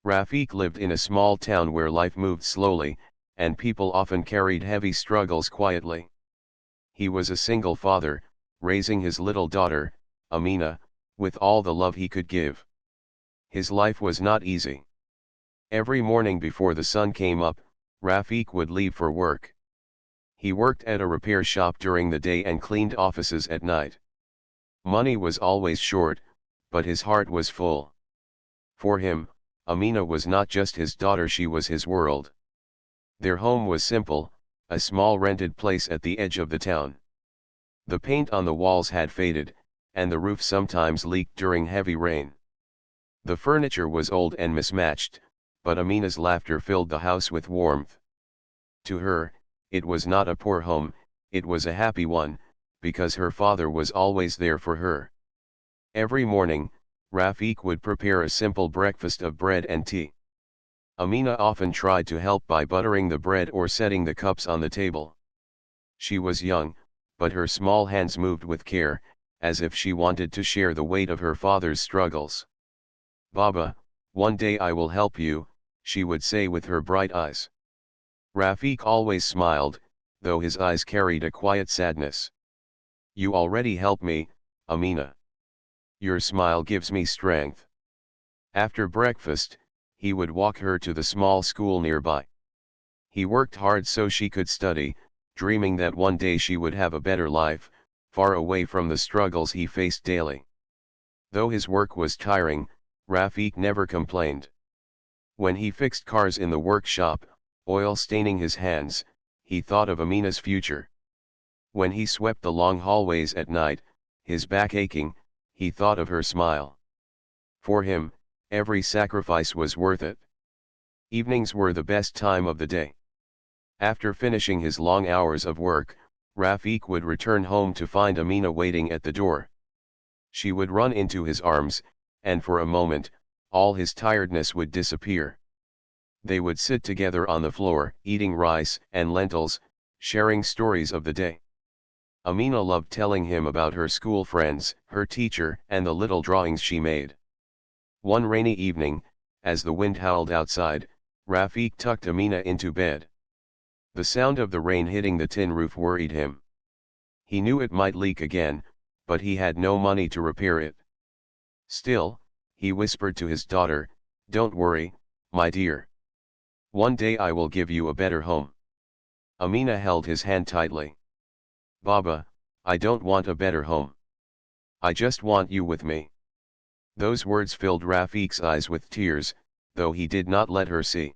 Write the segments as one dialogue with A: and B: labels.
A: Rafiq lived in a small town where life moved slowly, and people often carried heavy struggles quietly. He was a single father, raising his little daughter, Amina, with all the love he could give. His life was not easy. Every morning before the sun came up, Rafiq would leave for work. He worked at a repair shop during the day and cleaned offices at night. Money was always short, but his heart was full. For him, Amina was not just his daughter, she was his world. Their home was simple, a small rented place at the edge of the town. The paint on the walls had faded, and the roof sometimes leaked during heavy rain. The furniture was old and mismatched, but Amina's laughter filled the house with warmth. To her, it was not a poor home, it was a happy one, because her father was always there for her. Every morning, Rafiq would prepare a simple breakfast of bread and tea. Amina often tried to help by buttering the bread or setting the cups on the table. She was young, but her small hands moved with care, as if she wanted to share the weight of her father's struggles. "Baba, one day I will help you," she would say with her bright eyes. Rafiq always smiled, though his eyes carried a quiet sadness. "You already help me, Amina. Your smile gives me strength." After breakfast, he would walk her to the small school nearby. He worked hard so she could study, dreaming that one day she would have a better life, far away from the struggles he faced daily. Though his work was tiring, Rafiq never complained. When he fixed cars in the workshop, oil staining his hands, he thought of Amina's future. When he swept the long hallways at night, his back aching, he thought of her smile. For him, every sacrifice was worth it. Evenings were the best time of the day. After finishing his long hours of work, Rafiq would return home to find Amina waiting at the door. She would run into his arms, and for a moment, all his tiredness would disappear. They would sit together on the floor, eating rice and lentils, sharing stories of the day. Amina loved telling him about her school friends, her teacher, and the little drawings she made. One rainy evening, as the wind howled outside, Rafiq tucked Amina into bed. The sound of the rain hitting the tin roof worried him. He knew it might leak again, but he had no money to repair it. Still, he whispered to his daughter, "Don't worry, my dear. One day I will give you a better home." Amina held his hand tightly. "Baba, I don't want a better home. I just want you with me." Those words filled Rafiq's eyes with tears, though he did not let her see.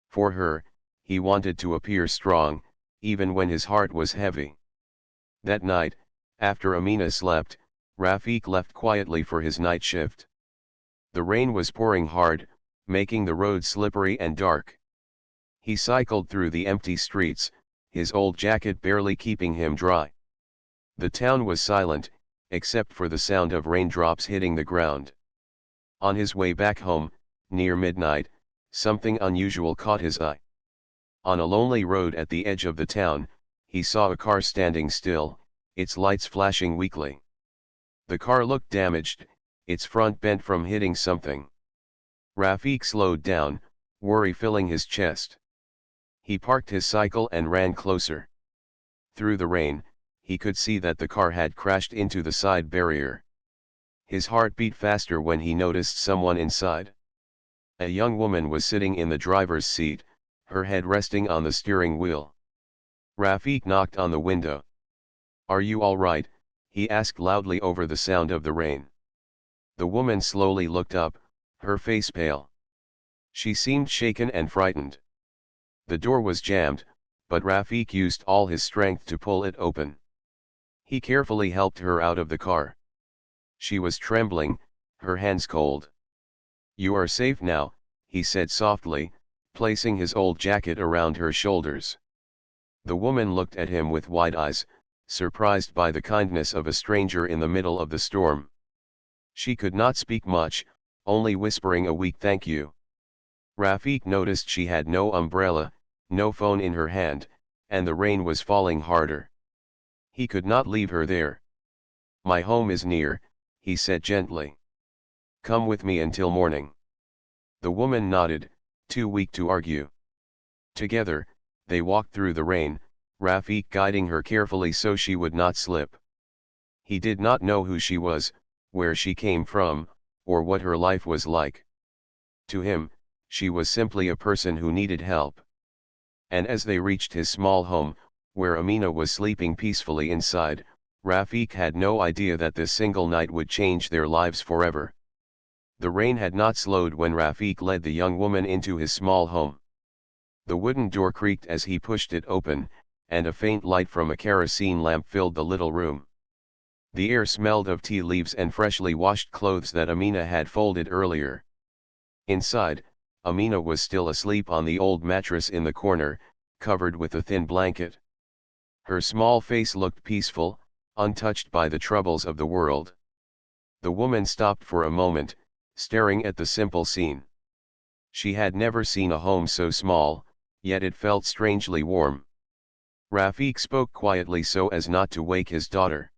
A: For her, he wanted to appear strong, even when his heart was heavy. That night, after Amina slept, Rafiq left quietly for his night shift. The rain was pouring hard, making the road slippery and dark. He cycled through the empty streets, his old jacket barely keeping him dry. The town was silent, except for the sound of raindrops hitting the ground. On his way back home, near midnight, something unusual caught his eye. On a lonely road at the edge of the town, he saw a car standing still, its lights flashing weakly. The car looked damaged, its front bent from hitting something. Rafiq slowed down, worry filling his chest. He parked his cycle and ran closer. Through the rain, he could see that the car had crashed into the side barrier. His heart beat faster when he noticed someone inside. A young woman was sitting in the driver's seat, her head resting on the steering wheel. Rafiq knocked on the window. "Are you all right?" he asked loudly over the sound of the rain. The woman slowly looked up, her face pale. She seemed shaken and frightened. The door was jammed, but Rafiq used all his strength to pull it open. He carefully helped her out of the car. She was trembling, her hands cold. "You are safe now," he said softly, placing his old jacket around her shoulders. The woman looked at him with wide eyes, surprised by the kindness of a stranger in the middle of the storm. She could not speak much, only whispering a weak "thank you." Rafiq noticed she had no umbrella, no phone in her hand, and the rain was falling harder. He could not leave her there. "My home is near," he said gently. "Come with me until morning." The woman nodded, too weak to argue. Together, they walked through the rain, Rafiq guiding her carefully so she would not slip. He did not know who she was, where she came from, or what her life was like. To him, she was simply a person who needed help. And as they reached his small home, where Amina was sleeping peacefully inside, Rafiq had no idea that this single night would change their lives forever. The rain had not slowed when Rafiq led the young woman into his small home. The wooden door creaked as he pushed it open, and a faint light from a kerosene lamp filled the little room. The air smelled of tea leaves and freshly washed clothes that Amina had folded earlier. Inside, Amina was still asleep on the old mattress in the corner, covered with a thin blanket. Her small face looked peaceful, untouched by the troubles of the world. The woman stopped for a moment, staring at the simple scene. She had never seen a home so small, yet it felt strangely warm. Rafiq spoke quietly so as not to wake his daughter.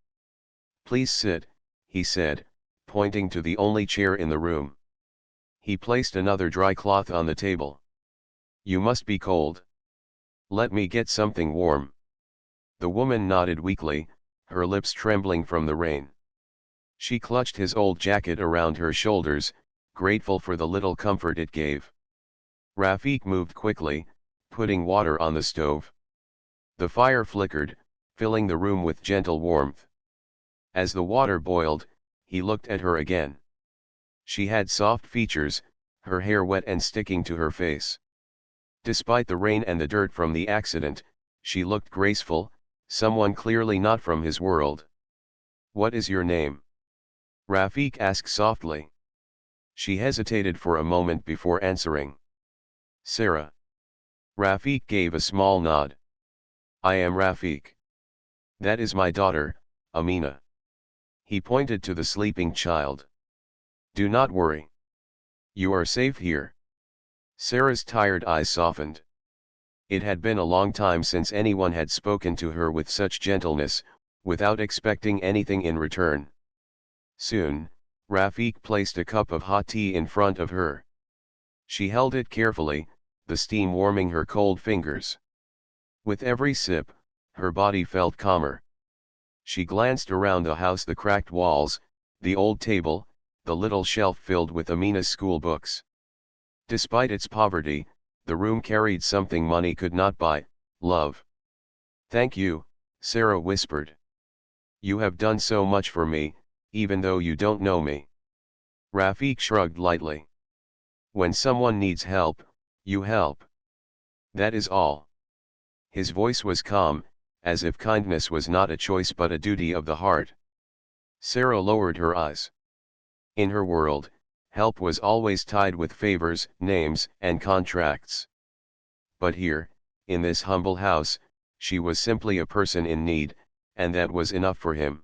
A: "Please sit," he said, pointing to the only chair in the room. He placed another dry cloth on the table. "You must be cold. Let me get something warm." The woman nodded weakly, her lips trembling from the rain. She clutched his old jacket around her shoulders, grateful for the little comfort it gave. Rafiq moved quickly, putting water on the stove. The fire flickered, filling the room with gentle warmth. As the water boiled, he looked at her again. She had soft features, her hair wet and sticking to her face. Despite the rain and the dirt from the accident, she looked graceful, someone clearly not from his world. "What is your name?" Rafiq asked softly. She hesitated for a moment before answering. "Sarah." Rafiq gave a small nod. "I am Rafiq. That is my daughter, Amina." He pointed to the sleeping child. "Do not worry. You are safe here." Sarah's tired eyes softened. It had been a long time since anyone had spoken to her with such gentleness, without expecting anything in return. Soon, Rafiq placed a cup of hot tea in front of her. She held it carefully, the steam warming her cold fingers. With every sip, her body felt calmer. She glanced around the house, the cracked walls, the old table, the little shelf filled with Amina's school books. Despite its poverty, the room carried something money could not buy: love. "Thank you," Sarah whispered. "You have done so much for me, even though you don't know me." Rafiq shrugged lightly. "When someone needs help, you help. That is all." His voice was calm, as if kindness was not a choice but a duty of the heart. Sarah lowered her eyes. In her world, help was always tied with favors, names, and contracts. But here, in this humble house, she was simply a person in need, and that was enough for him.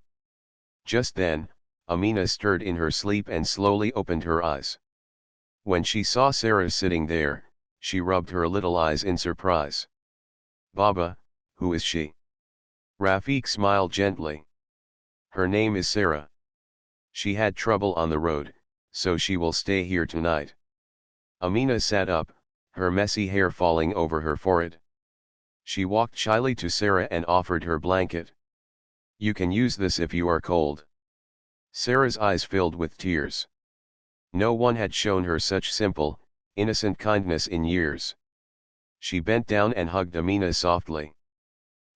A: Just then, Amina stirred in her sleep and slowly opened her eyes. When she saw Sarah sitting there, she rubbed her little eyes in surprise. "Baba, who is she?" Rafiq smiled gently. "Her name is Sarah. She had trouble on the road, so she will stay here tonight." Amina sat up, her messy hair falling over her forehead. She walked shyly to Sarah and offered her blanket. "You can use this if you are cold." Sarah's eyes filled with tears. No one had shown her such simple, innocent kindness in years. She bent down and hugged Amina softly.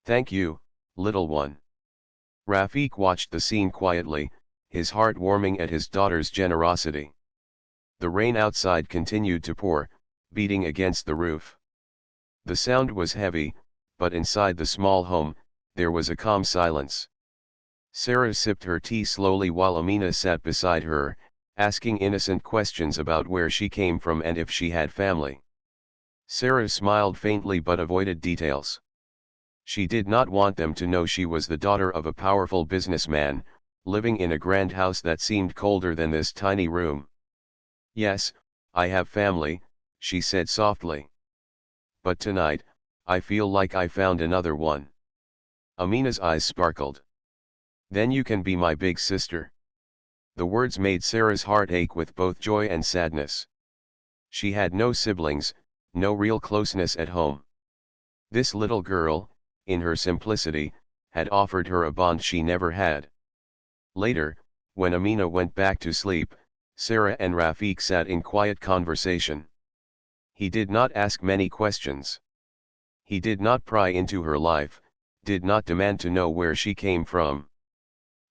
A: "Thank you, little one." Rafiq watched the scene quietly, his heart warming at his daughter's generosity. The rain outside continued to pour, beating against the roof. The sound was heavy, but inside the small home, there was a calm silence. Sarah sipped her tea slowly while Amina sat beside her, asking innocent questions about where she came from and if she had family. Sarah smiled faintly but avoided details. She did not want them to know she was the daughter of a powerful businessman, living in a grand house that seemed colder than this tiny room. "Yes, I have family," she said softly. "But tonight, I feel like I found another one." Amina's eyes sparkled. "Then you can be my big sister." The words made Sarah's heart ache with both joy and sadness. She had no siblings, no real closeness at home. This little girl, in her simplicity, had offered her a bond she never had. Later, when Amina went back to sleep, Sarah and Rafiq sat in quiet conversation. He did not ask many questions. He did not pry into her life, did not demand to know where she came from.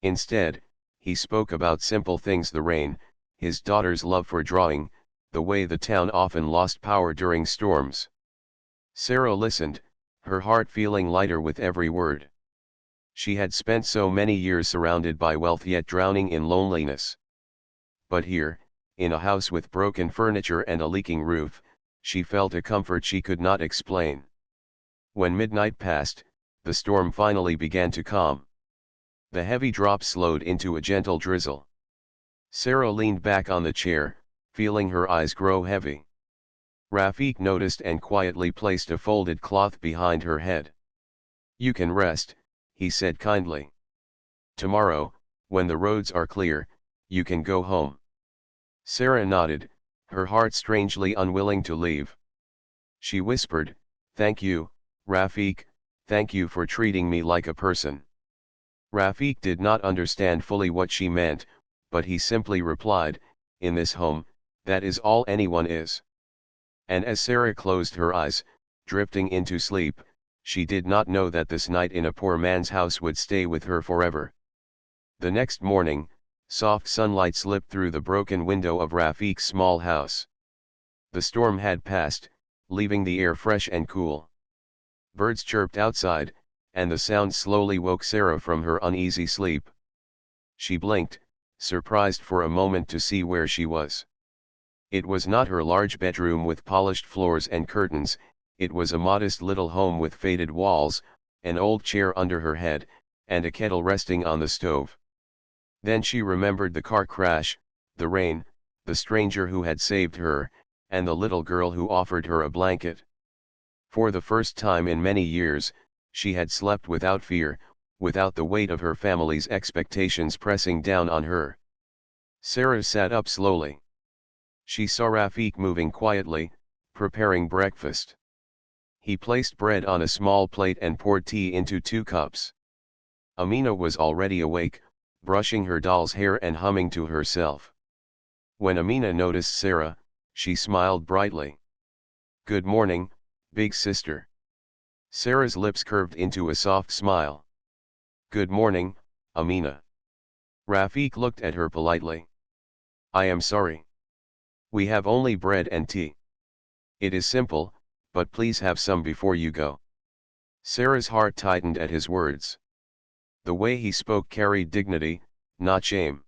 A: Instead, he spoke about simple things: the rain, his daughter's love for drawing, the way the town often lost power during storms. Sarah listened, her heart feeling lighter with every word. She had spent so many years surrounded by wealth yet drowning in loneliness. But here, in a house with broken furniture and a leaking roof, she felt a comfort she could not explain. When midnight passed, the storm finally began to calm. The heavy drops slowed into a gentle drizzle. Sarah leaned back on the chair, feeling her eyes grow heavy. Rafiq noticed and quietly placed a folded cloth behind her head. "You can rest," he said kindly. "Tomorrow, when the roads are clear, you can go home." Sarah nodded, her heart strangely unwilling to leave. She whispered, "Thank you, Rafiq, thank you for treating me like a person." Rafiq did not understand fully what she meant, but he simply replied, "In this home, that is all anyone is." And as Sarah closed her eyes, drifting into sleep, she did not know that this night in a poor man's house would stay with her forever. The next morning, soft sunlight slipped through the broken window of Rafiq's small house. The storm had passed, leaving the air fresh and cool. Birds chirped outside, and the sound slowly woke Sarah from her uneasy sleep. She blinked, surprised for a moment to see where she was. It was not her large bedroom with polished floors and curtains, it was a modest little home with faded walls, an old chair under her head, and a kettle resting on the stove. Then she remembered the car crash, the rain, the stranger who had saved her, and the little girl who offered her a blanket. For the first time in many years, she had slept without fear, without the weight of her family's expectations pressing down on her. Sarah sat up slowly. She saw Rafiq moving quietly, preparing breakfast. He placed bread on a small plate and poured tea into 2 cups. Amina was already awake, brushing her doll's hair and humming to herself. When Amina noticed Sarah, she smiled brightly. "Good morning, big sister." Sarah's lips curved into a soft smile. "Good morning, Amina." Rafiq looked at her politely. "I am sorry. We have only bread and tea. It is simple, but please have some before you go." Sarah's heart tightened at his words. The way he spoke carried dignity, not shame.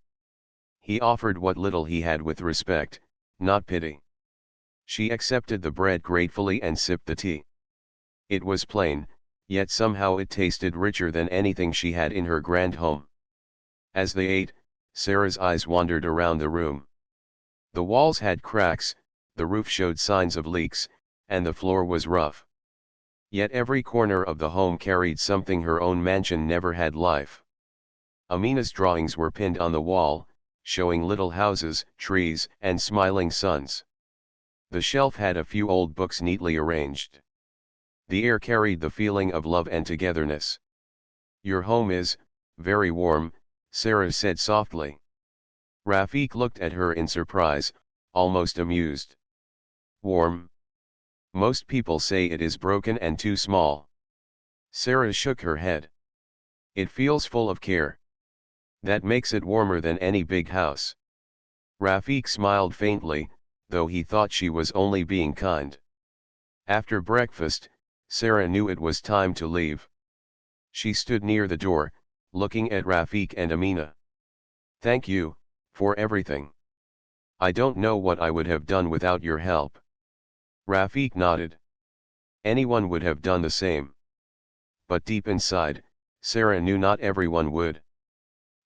A: He offered what little he had with respect, not pity. She accepted the bread gratefully and sipped the tea. It was plain, yet somehow it tasted richer than anything she had in her grand home. As they ate, Sarah's eyes wandered around the room. The walls had cracks, the roof showed signs of leaks, and the floor was rough. Yet every corner of the home carried something her own mansion never had: life. Amina's drawings were pinned on the wall, showing little houses, trees, and smiling suns. The shelf had a few old books neatly arranged. The air carried the feeling of love and togetherness. "Your home is very warm," Sarah said softly. Rafiq looked at her in surprise, almost amused. "Warm? Most people say it is broken and too small." Sarah shook her head. "It feels full of care. That makes it warmer than any big house." Rafiq smiled faintly, though he thought she was only being kind. After breakfast, Sarah knew it was time to leave. She stood near the door, looking at Rafiq and Amina. "Thank you, for everything. I don't know what I would have done without your help." Rafiq nodded. Anyone would have done the same. But deep inside, Sarah knew not everyone would.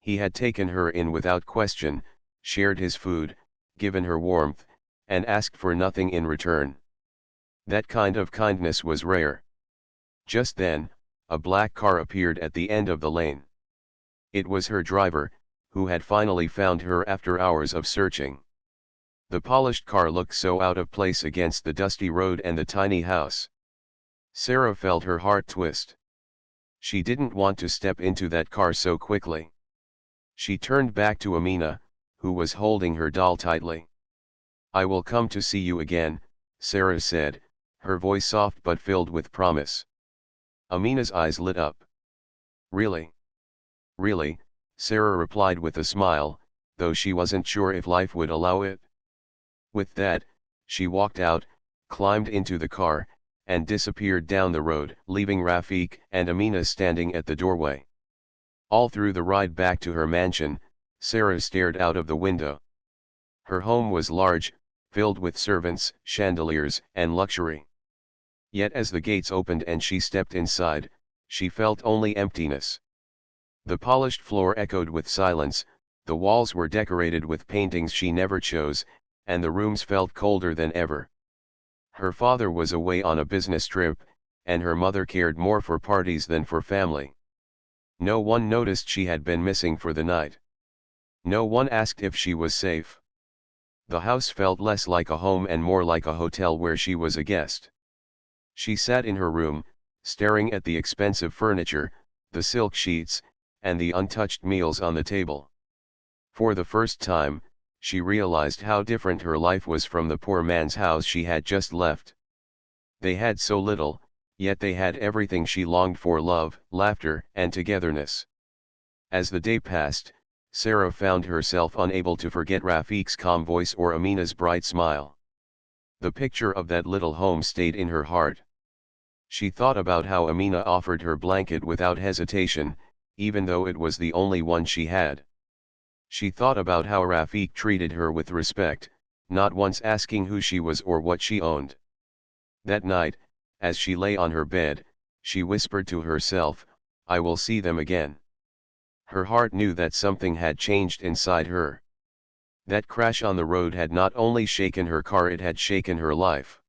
A: He had taken her in without question, shared his food, given her warmth, and asked for nothing in return. That kind of kindness was rare. Just then, a black car appeared at the end of the lane. It was her driver, who had finally found her after hours of searching. The polished car looked so out of place against the dusty road and the tiny house. Sarah felt her heart twist. She didn't want to step into that car so quickly. She turned back to Amina, who was holding her doll tightly. "I will come to see you again," Sarah said, her voice soft but filled with promise. Amina's eyes lit up. "Really? Really?" Sarah replied with a smile, though she wasn't sure if life would allow it. With that, she walked out, climbed into the car, and disappeared down the road, leaving Rafiq and Amina standing at the doorway. All through the ride back to her mansion, Sarah stared out of the window. Her home was large, filled with servants, chandeliers, and luxury. Yet as the gates opened and she stepped inside, she felt only emptiness. The polished floor echoed with silence, the walls were decorated with paintings she never chose, and the rooms felt colder than ever. Her father was away on a business trip, and her mother cared more for parties than for family. No one noticed she had been missing for the night. No one asked if she was safe. The house felt less like a home and more like a hotel where she was a guest. She sat in her room, staring at the expensive furniture, the silk sheets, and the untouched meals on the table. For the first time, she realized how different her life was from the poor man's house she had just left. They had so little, yet they had everything she longed for: love, laughter, and togetherness. As the day passed, Sarah found herself unable to forget Rafiq's calm voice or Amina's bright smile. The picture of that little home stayed in her heart. She thought about how Amina offered her blanket without hesitation, even though it was the only one she had. She thought about how Rafiq treated her with respect, not once asking who she was or what she owned. That night, as she lay on her bed, she whispered to herself, "I will see them again." Her heart knew that something had changed inside her. That crash on the road had not only shaken her car, it had shaken her life.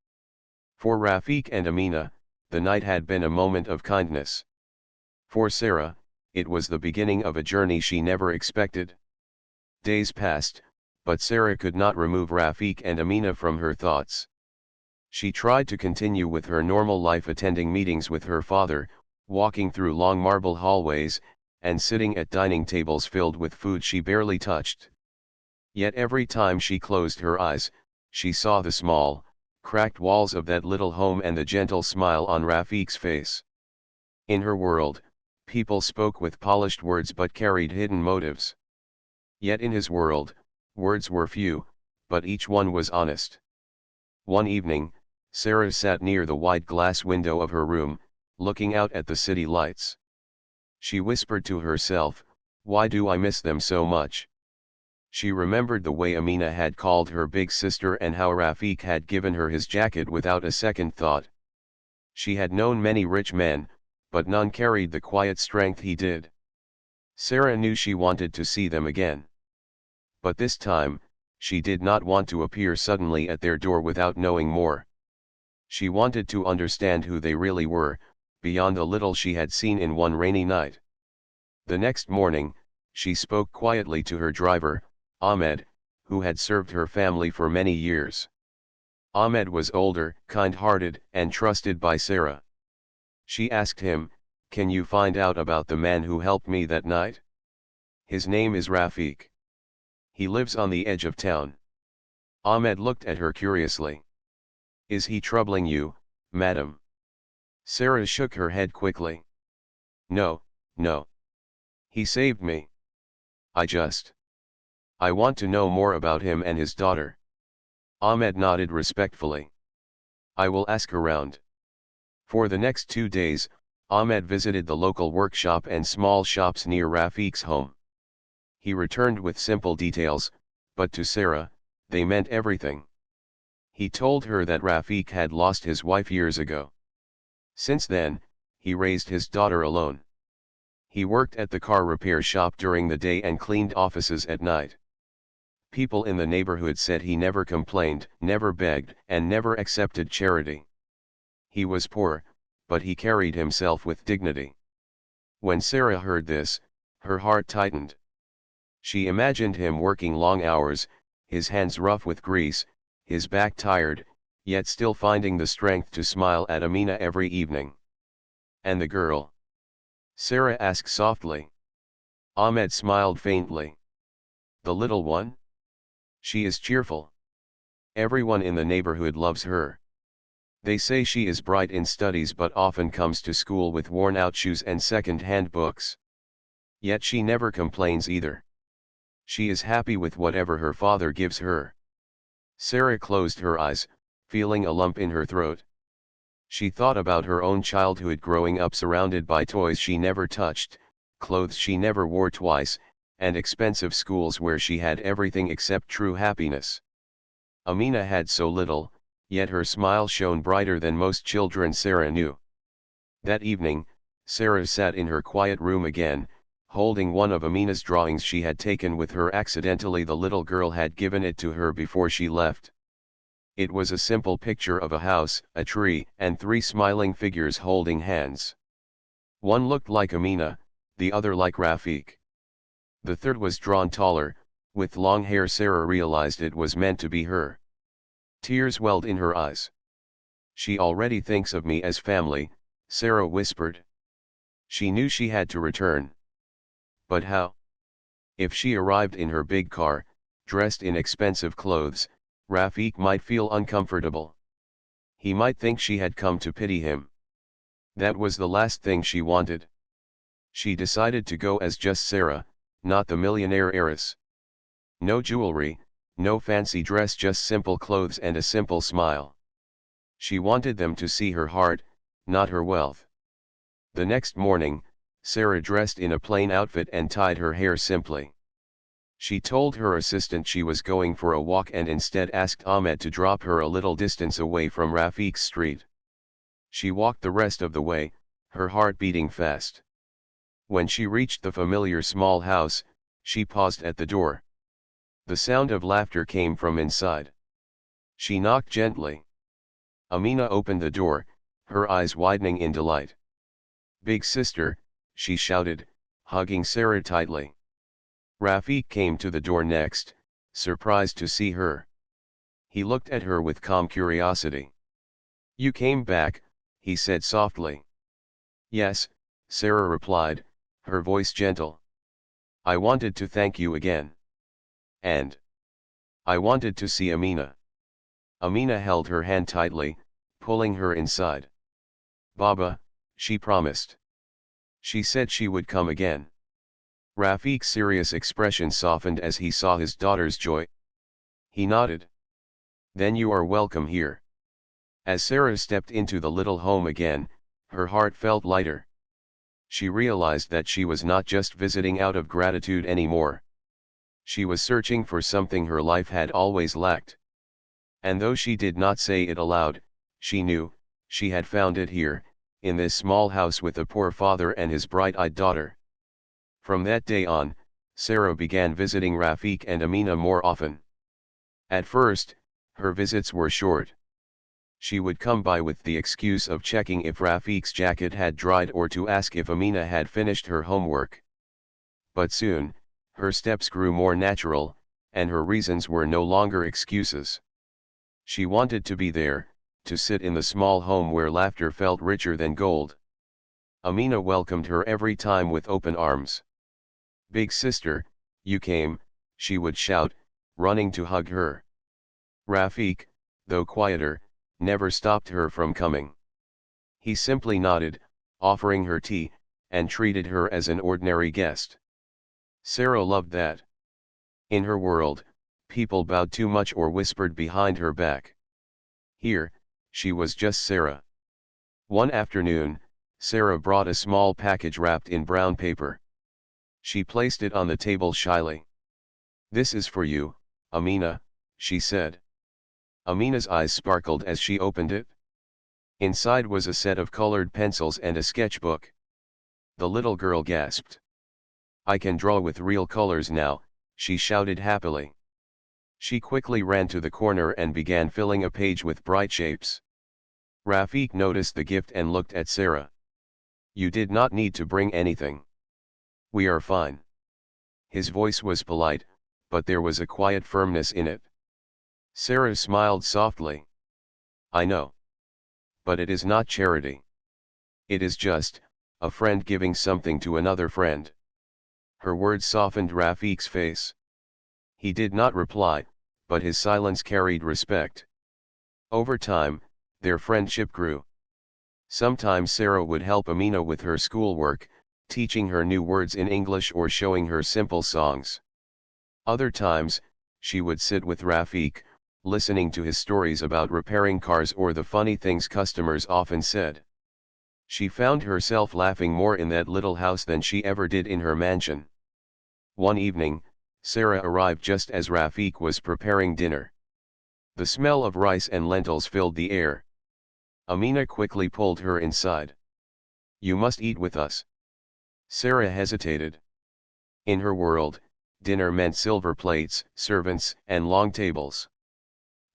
A: For Rafiq and Amina, the night had been a moment of kindness. For Sarah, it was the beginning of a journey she never expected. Days passed, but Sarah could not remove Rafiq and Amina from her thoughts. She tried to continue with her normal life, attending meetings with her father, walking through long marble hallways, and sitting at dining tables filled with food she barely touched. Yet every time she closed her eyes, she saw the small, cracked walls of that little home and the gentle smile on Rafiq's face. In her world, people spoke with polished words but carried hidden motives. Yet in his world, words were few, but each one was honest. One evening, Sarah sat near the wide glass window of her room, looking out at the city lights. She whispered to herself, "Why do I miss them so much?" She remembered the way Amina had called her big sister and how Rafiq had given her his jacket without a second thought. She had known many rich men, but none carried the quiet strength he did. Sarah knew she wanted to see them again. But this time, she did not want to appear suddenly at their door without knowing more. She wanted to understand who they really were, beyond the little she had seen in one rainy night. The next morning, she spoke quietly to her driver, Ahmed, who had served her family for many years. Ahmed was older, kind-hearted, and trusted by Sarah. She asked him, "Can you find out about the man who helped me that night? His name is Rafiq. He lives on the edge of town." Ahmed looked at her curiously. "Is he troubling you, madam?" Sarah shook her head quickly. "No, no. He saved me. I want to know more about him and his daughter." Ahmed nodded respectfully. "I will ask around." For the next 2 days, Ahmed visited the local workshop and small shops near Rafiq's home. He returned with simple details, but to Sarah, they meant everything. He told her that Rafiq had lost his wife years ago. Since then, he raised his daughter alone. He worked at the car repair shop during the day and cleaned offices at night. People in the neighborhood said he never complained, never begged, and never accepted charity. He was poor, but he carried himself with dignity. When Sarah heard this, her heart tightened. She imagined him working long hours, his hands rough with grease, his back tired, yet still finding the strength to smile at Amina every evening. "And the girl?" Sarah asked softly. Ahmed smiled faintly. "The little one? She is cheerful. Everyone in the neighborhood loves her. They say she is bright in studies but often comes to school with worn-out shoes and second-hand books. Yet she never complains either. She is happy with whatever her father gives her." Sarah closed her eyes, feeling a lump in her throat. She thought about her own childhood growing up surrounded by toys she never touched, clothes she never wore twice, and expensive schools where she had everything except true happiness. Amina had so little, yet her smile shone brighter than most children Sarah knew. That evening, Sarah sat in her quiet room again, holding one of Amina's drawings she had taken with her accidentally. The little girl had given it to her before she left. It was a simple picture of a house, a tree, and 3 smiling figures holding hands. One looked like Amina, the other like Rafiq. The third was drawn taller, with long hair. Sarah realized it was meant to be her. Tears welled in her eyes. "She already thinks of me as family," Sarah whispered. She knew she had to return. But how? If she arrived in her big car, dressed in expensive clothes, Rafiq might feel uncomfortable. He might think she had come to pity him. That was the last thing she wanted. She decided to go as just Sarah, not the millionaire heiress. No jewelry, no fancy dress, just simple clothes and a simple smile. She wanted them to see her heart, not her wealth. The next morning, Sarah dressed in a plain outfit and tied her hair simply. She told her assistant she was going for a walk and instead asked Ahmed to drop her a little distance away from Rafiq's street. She walked the rest of the way, her heart beating fast. When she reached the familiar small house, she paused at the door. The sound of laughter came from inside. She knocked gently. Amina opened the door, her eyes widening in delight. "Big sister," she shouted, hugging Sarah tightly. Rafiq came to the door next, surprised to see her. He looked at her with calm curiosity. "You came back," he said softly. "Yes," Sarah replied, her voice gentle. "I wanted to thank you again. And I wanted to see Amina." Amina held her hand tightly, pulling her inside. "Baba," she promised. She said she would come again. Rafiq's serious expression softened as he saw his daughter's joy. He nodded. "Then you are welcome here." As Sarah stepped into the little home again, her heart felt lighter. She realized that she was not just visiting out of gratitude anymore. She was searching for something her life had always lacked. And though she did not say it aloud, she knew, she had found it here, in this small house with a poor father and his bright-eyed daughter. From that day on, Sarah began visiting Rafiq and Amina more often. At first, her visits were short. She would come by with the excuse of checking if Rafiq's jacket had dried or to ask if Amina had finished her homework. But soon, her steps grew more natural, and her reasons were no longer excuses. She wanted to be there, to sit in the small home where laughter felt richer than gold. Amina welcomed her every time with open arms. "Big sister, you came," she would shout, running to hug her. Rafiq, though quieter, never stopped her from coming. He simply nodded, offering her tea, and treated her as an ordinary guest. Sarah loved that. In her world, people bowed too much or whispered behind her back. Here, she was just Sarah. One afternoon, Sarah brought a small package wrapped in brown paper. She placed it on the table shyly. "This is for you, Amina," she said. Amina's eyes sparkled as she opened it. Inside was a set of colored pencils and a sketchbook. The little girl gasped. "I can draw with real colors now," she shouted happily. She quickly ran to the corner and began filling a page with bright shapes. Rafiq noticed the gift and looked at Sarah. "You did not need to bring anything. We are fine." His voice was polite, but there was a quiet firmness in it. Sarah smiled softly. I know. But it is not charity. It is just a friend giving something to another friend. Her words softened Rafiq's face. He did not reply, but his silence carried respect. Over time, their friendship grew. Sometimes Sarah would help Amina with her schoolwork, teaching her new words in English or showing her simple songs. Other times, she would sit with Rafiq, listening to his stories about repairing cars or the funny things customers often said. She found herself laughing more in that little house than she ever did in her mansion. One evening, Sarah arrived just as Rafiq was preparing dinner. The smell of rice and lentils filled the air. Amina quickly pulled her inside. You must eat with us. Sarah hesitated. In her world, dinner meant silver plates, servants, and long tables.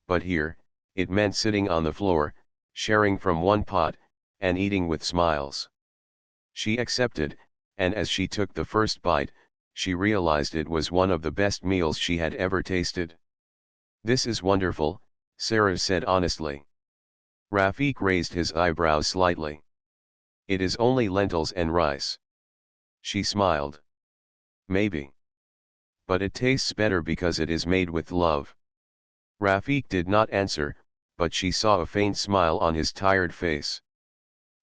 A: But here, it meant sitting on the floor, sharing from one pot, and eating with smiles. She accepted, and as she took the first bite, she realized it was one of the best meals she had ever tasted. This is wonderful, Sarah said honestly. Rafiq raised his eyebrows slightly. It is only lentils and rice. She smiled. Maybe. But it tastes better because it is made with love. Rafiq did not answer, but she saw a faint smile on his tired face.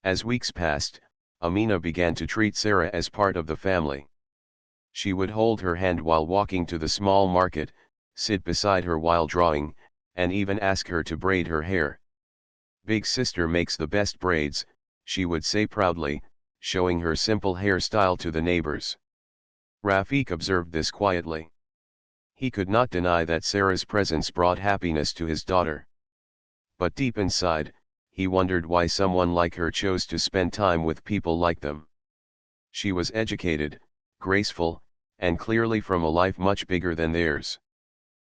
A: As weeks passed, Amina began to treat Sarah as part of the family. She would hold her hand while walking to the small market, sit beside her while drawing, and even ask her to braid her hair. Big sister makes the best braids, she would say proudly, showing her simple hairstyle to the neighbors. Rafiq observed this quietly. He could not deny that Sarah's presence brought happiness to his daughter. But deep inside, he wondered why someone like her chose to spend time with people like them. She was educated, graceful, and clearly from a life much bigger than theirs.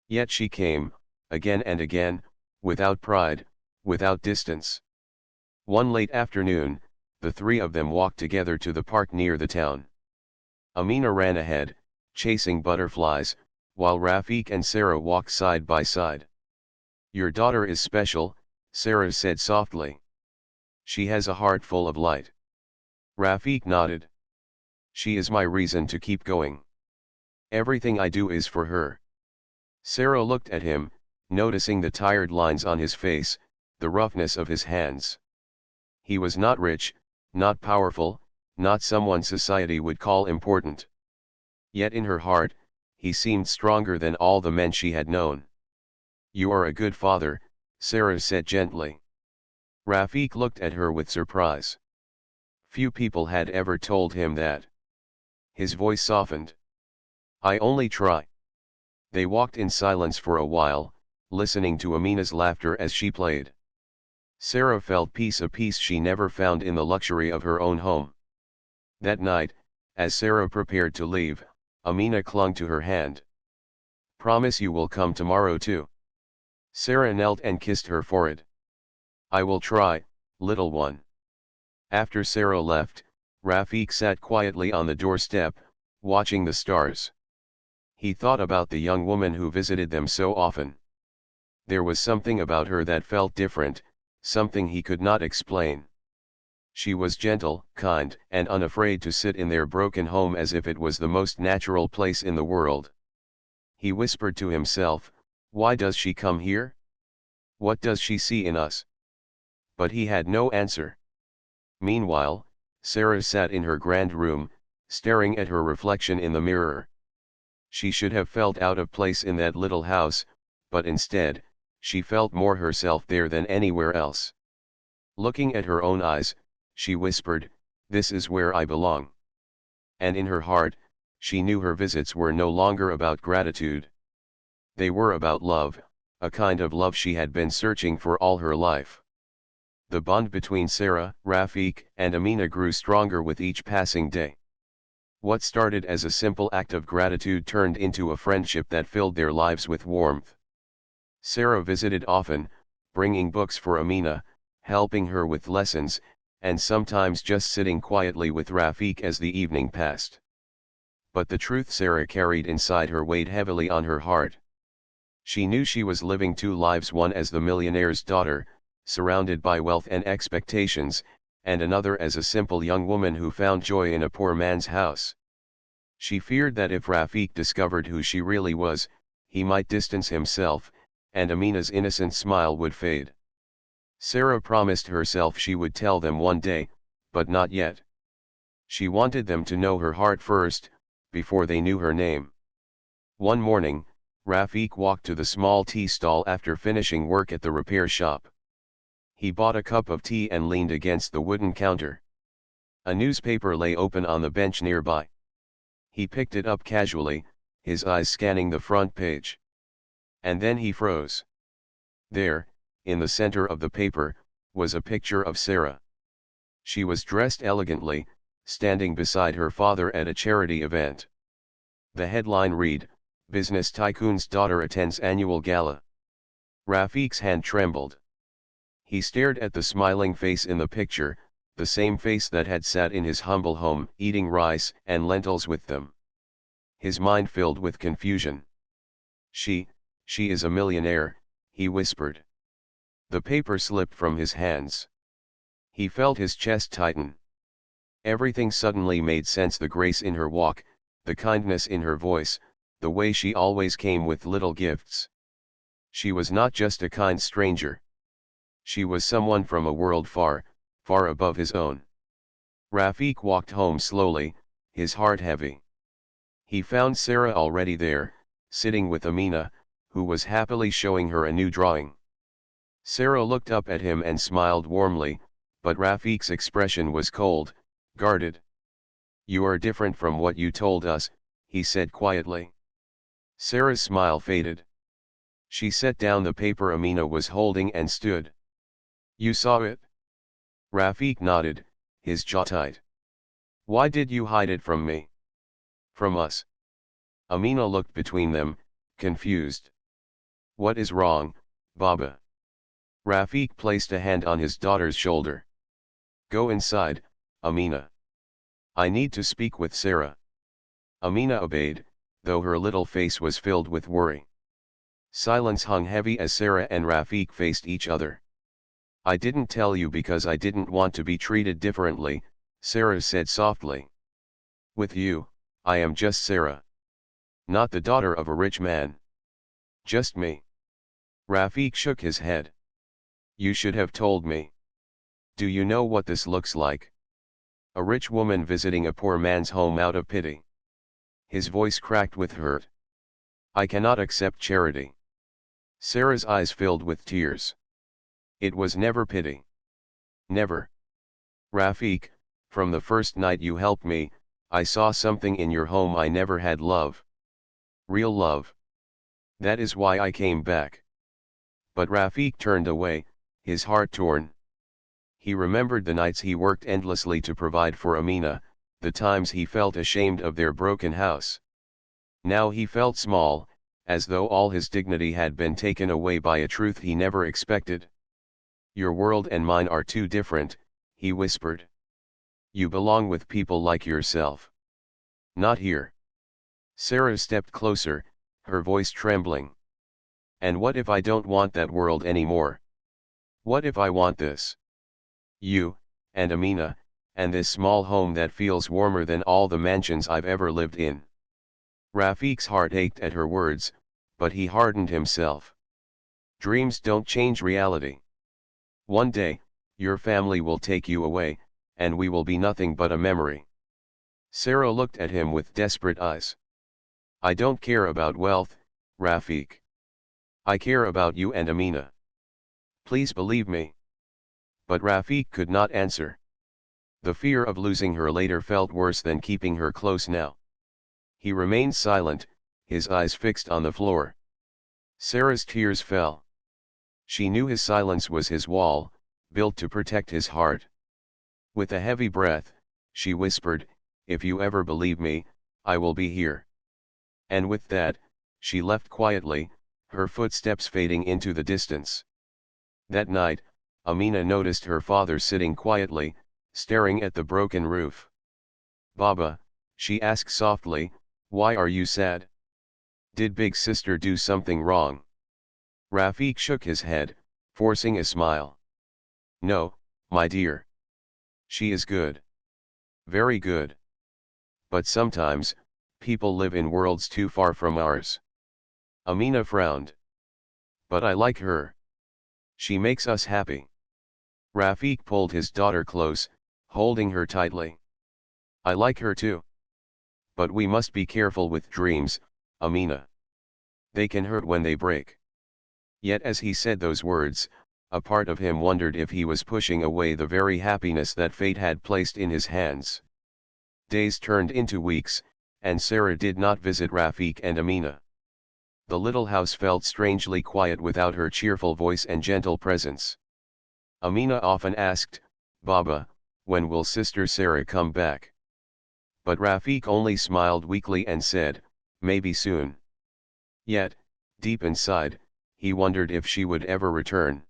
A: Yet she came, again and again, without pride, without distance. One late afternoon, the three of them walked together to the park near the town. Amina ran ahead, chasing butterflies, while Rafiq and Sarah walked side by side. Your daughter is special, Sarah said softly. She has a heart full of light. Rafiq nodded. She is my reason to keep going. Everything I do is for her. Sarah looked at him, noticing the tired lines on his face, the roughness of his hands. He was not rich, not powerful, not someone society would call important. Yet in her heart, he seemed stronger than all the men she had known. You are a good father, Sarah said gently. Rafiq looked at her with surprise. Few people had ever told him that. His voice softened. I only try. They walked in silence for a while, listening to Amina's laughter as she played. Sarah felt peace, a peace she never found in the luxury of her own home. That night, as Sarah prepared to leave, Amina clung to her hand. Promise you will come tomorrow too. Sarah knelt and kissed her forehead. I will try, little one. After Sarah left, Rafiq sat quietly on the doorstep, watching the stars. He thought about the young woman who visited them so often. There was something about her that felt different, something he could not explain. She was gentle, kind, and unafraid to sit in their broken home as if it was the most natural place in the world. He whispered to himself, why does she come here? What does she see in us? But he had no answer. Meanwhile, Sarah sat in her grand room, staring at her reflection in the mirror. She should have felt out of place in that little house, but instead, she felt more herself there than anywhere else. Looking at her own eyes, she whispered, this is where I belong. And in her heart, she knew her visits were no longer about gratitude. They were about love, a kind of love she had been searching for all her life. The bond between Sarah, Rafiq, and Amina grew stronger with each passing day. What started as a simple act of gratitude turned into a friendship that filled their lives with warmth. Sarah visited often, bringing books for Amina, helping her with lessons, and sometimes just sitting quietly with Rafiq as the evening passed. But the truth Sarah carried inside her weighed heavily on her heart. She knew she was living two lives, one as the millionaire's daughter, surrounded by wealth and expectations, and another as a simple young woman who found joy in a poor man's house. She feared that if Rafiq discovered who she really was, he might distance himself, and Amina's innocent smile would fade. Sarah promised herself she would tell them one day, but not yet. She wanted them to know her heart first, before they knew her name. One morning, Rafiq walked to the small tea stall after finishing work at the repair shop. He bought a cup of tea and leaned against the wooden counter. A newspaper lay open on the bench nearby. He picked it up casually, his eyes scanning the front page. And then he froze. There, in the center of the paper, was a picture of Sarah. She was dressed elegantly, standing beside her father at a charity event. The headline read, "Business Tycoon's Daughter Attends Annual Gala." Rafiq's hand trembled. He stared at the smiling face in the picture, the same face that had sat in his humble home, eating rice and lentils with them. His mind filled with confusion. She is a millionaire," he whispered. The paper slipped from his hands. He felt his chest tighten. Everything suddenly made sense: the grace in her walk, the kindness in her voice, the way she always came with little gifts. She was not just a kind stranger. She was someone from a world far, far above his own. Rafiq walked home slowly, his heart heavy. He found Sarah already there, sitting with Amina, who was happily showing her a new drawing. Sarah looked up at him and smiled warmly, but Rafiq's expression was cold, guarded. "You are different from what you told us," he said quietly. Sarah's smile faded. She set down the paper Amina was holding and stood. "You saw it?" Rafiq nodded, his jaw tight. "Why did you hide it from me?" "From us?" Amina looked between them, confused. "What is wrong, Baba?" Rafiq placed a hand on his daughter's shoulder. "Go inside, Amina. I need to speak with Sarah." Amina obeyed, though her little face was filled with worry. Silence hung heavy as Sarah and Rafiq faced each other. "I didn't tell you because I didn't want to be treated differently," Sarah said softly. "With you, I am just Sarah. Not the daughter of a rich man. Just me." Rafiq shook his head. "You should have told me. Do you know what this looks like? A rich woman visiting a poor man's home out of pity." His voice cracked with hurt. "I cannot accept charity." Sarah's eyes filled with tears. "It was never pity. Never. Rafiq, from the first night you helped me, I saw something in your home I never had: love. Real love. That is why I came back." But Rafiq turned away, his heart torn. He remembered the nights he worked endlessly to provide for Amina, the times he felt ashamed of their broken house. Now he felt small, as though all his dignity had been taken away by a truth he never expected. "Your world and mine are too different," he whispered. "You belong with people like yourself. Not here." Sarah stepped closer, her voice trembling. "And what if I don't want that world anymore? What if I want this? You, and Amina, and this small home that feels warmer than all the mansions I've ever lived in." Rafiq's heart ached at her words, but he hardened himself. "Dreams don't change reality. One day, your family will take you away, and we will be nothing but a memory." Sarah looked at him with desperate eyes. "I don't care about wealth, Rafiq. I care about you and Amina. Please believe me." But Rafiq could not answer. The fear of losing her later felt worse than keeping her close now. He remained silent, his eyes fixed on the floor. Sarah's tears fell. She knew his silence was his wall, built to protect his heart. With a heavy breath, she whispered, "If you ever believe me, I will be here." And with that, she left quietly, her footsteps fading into the distance. That night, Amina noticed her father sitting quietly, staring at the broken roof. "Baba," she asked softly, Why are you sad? Did big sister do something wrong? Rafiq shook his head, forcing a smile. No, my dear. She is good. Very good. But sometimes, people live in worlds too far from ours. Amina frowned. But I like her. She makes us happy. Rafiq pulled his daughter close, holding her tightly. I like her too. But we must be careful with dreams, Amina. They can hurt when they break. Yet as he said those words, a part of him wondered if he was pushing away the very happiness that fate had placed in his hands. Days turned into weeks, and Sarah did not visit Rafiq and Amina. The little house felt strangely quiet without her cheerful voice and gentle presence. Amina often asked, Baba, when will Sister Sarah come back? But Rafiq only smiled weakly and said, maybe soon. Yet, deep inside, he wondered if she would ever return.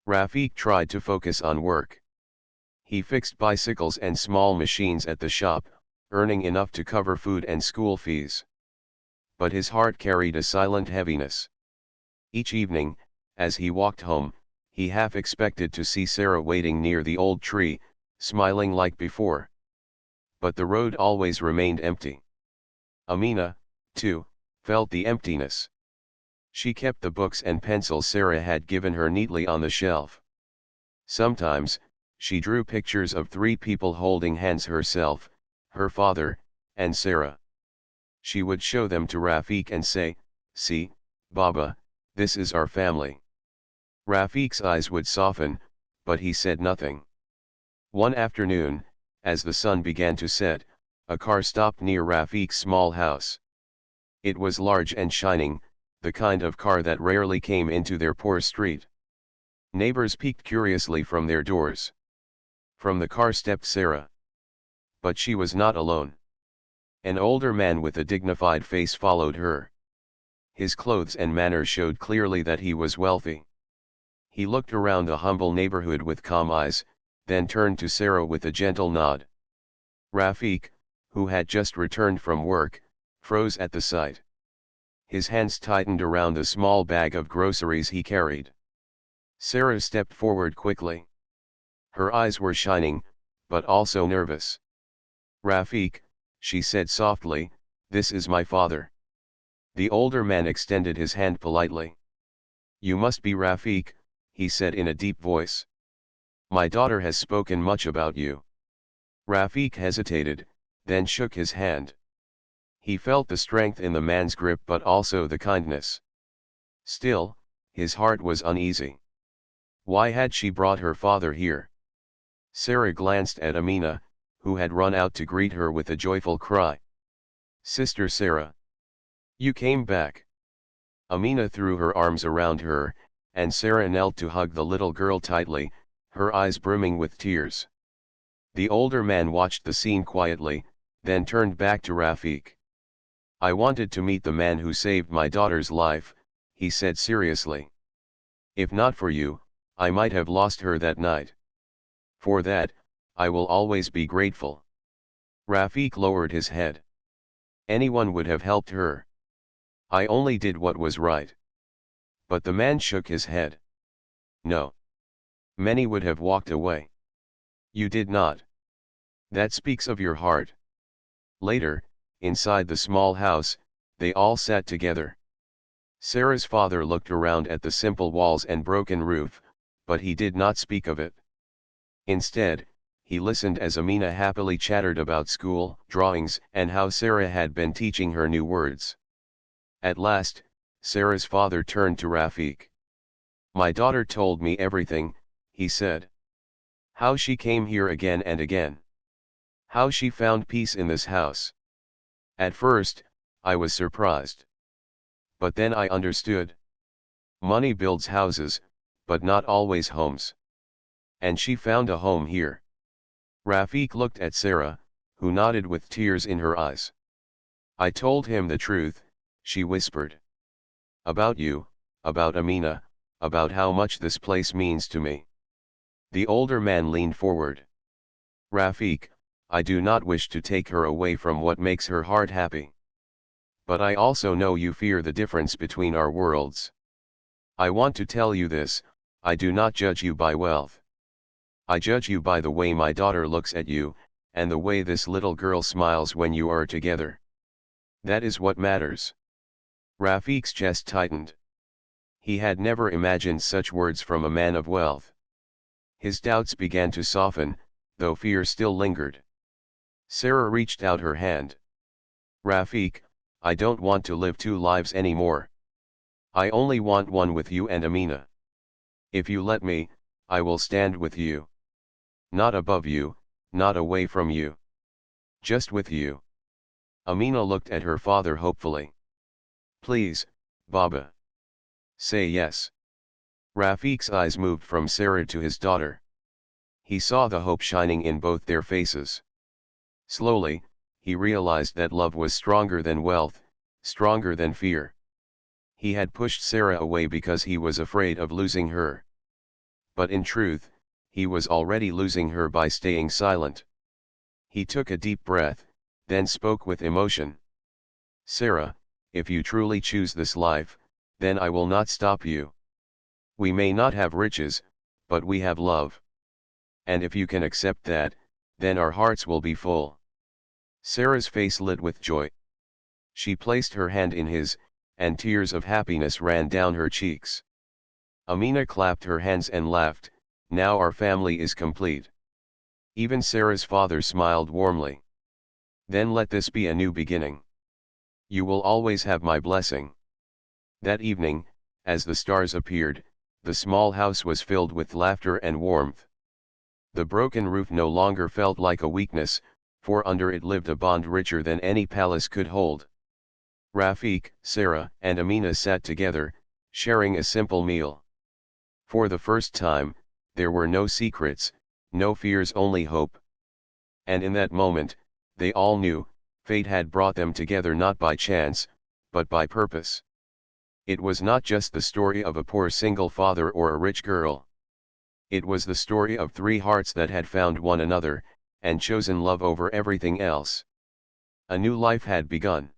A: Rafiq tried to focus on work. He fixed bicycles and small machines at the shop, earning enough to cover food and school fees. But his heart carried a silent heaviness. Each evening, as he walked home, he half expected to see Sarah waiting near the old tree, smiling like before. But the road always remained empty. Amina, too, felt the emptiness. She kept the books and pencils Sarah had given her neatly on the shelf. Sometimes, she drew pictures of 3 people holding hands: herself, her father, and Sarah. She would show them to Rafiq and say, see, Baba, this is our family. Rafiq's eyes would soften, but he said nothing. One afternoon, as the sun began to set, a car stopped near Rafiq's small house. It was large and shining, the kind of car that rarely came into their poor street. Neighbors peeked curiously from their doors. From the car stepped Sarah. But she was not alone. An older man with a dignified face followed her. His clothes and manner showed clearly that he was wealthy. He looked around the humble neighborhood with calm eyes, then turned to Sarah with a gentle nod. Rafiq, who had just returned from work, froze at the sight. His hands tightened around the small bag of groceries he carried. Sarah stepped forward quickly. Her eyes were shining, but also nervous. Rafiq, she said softly, this is my father. The older man extended his hand politely. You must be Rafiq, he said in a deep voice. My daughter has spoken much about you. Rafiq hesitated, then shook his hand. He felt the strength in the man's grip but also the kindness. Still, his heart was uneasy. Why had she brought her father here? Sarah glanced at Amina, who had run out to greet her with a joyful cry. Sister Sarah! You came back! Amina threw her arms around her, and Sarah knelt to hug the little girl tightly, her eyes brimming with tears. The older man watched the scene quietly, then turned back to Rafiq. I wanted to meet the man who saved my daughter's life, he said seriously. If not for you, I might have lost her that night. For that, I will always be grateful. Rafiq lowered his head. Anyone would have helped her. I only did what was right. But the man shook his head. No. Many would have walked away. You did not. That speaks of your heart. Later, inside the small house, they all sat together. Sarah's father looked around at the simple walls and broken roof, but he did not speak of it. Instead, he listened as Amina happily chattered about school, drawings, and how Sarah had been teaching her new words. At last, Sarah's father turned to Rafiq. My daughter told me everything, he said. How she came here again and again. How she found peace in this house. At first, I was surprised. But then I understood. Money builds houses, but not always homes. And she found a home here. Rafiq looked at Sarah, who nodded with tears in her eyes. I told him the truth, she whispered. About you, about Amina, about how much this place means to me. The older man leaned forward. Rafiq, I do not wish to take her away from what makes her heart happy. But I also know you fear the difference between our worlds. I want to tell you this, I do not judge you by wealth. I judge you by the way my daughter looks at you, and the way this little girl smiles when you are together. That is what matters. Rafiq's chest tightened. He had never imagined such words from a man of wealth. His doubts began to soften, though fear still lingered. Sarah reached out her hand. Rafiq, I don't want to live two lives anymore. I only want one with you and Amina. If you let me, I will stand with you. Not above you, not away from you. Just with you. Amina looked at her father hopefully. Please, Baba. Say yes. Rafiq's eyes moved from Sarah to his daughter. He saw the hope shining in both their faces. Slowly, he realized that love was stronger than wealth, stronger than fear. He had pushed Sarah away because he was afraid of losing her. But in truth, he was already losing her by staying silent. He took a deep breath, then spoke with emotion. Sarah, if you truly choose this life, then I will not stop you. We may not have riches, but we have love. And if you can accept that, then our hearts will be full. Sarah's face lit with joy. She placed her hand in his, and tears of happiness ran down her cheeks. Amina clapped her hands and laughed, now our family is complete. Even Sarah's father smiled warmly. Then let this be a new beginning. You will always have my blessing. That evening, as the stars appeared, the small house was filled with laughter and warmth. The broken roof no longer felt like a weakness, for under it lived a bond richer than any palace could hold. Rafiq, Sarah, and Amina sat together, sharing a simple meal. For the first time, there were no secrets, no fears, only hope. And in that moment, they all knew, fate had brought them together not by chance, but by purpose. It was not just the story of a poor single father or a rich girl. It was the story of three hearts that had found one another, and chosen love over everything else. A new life had begun.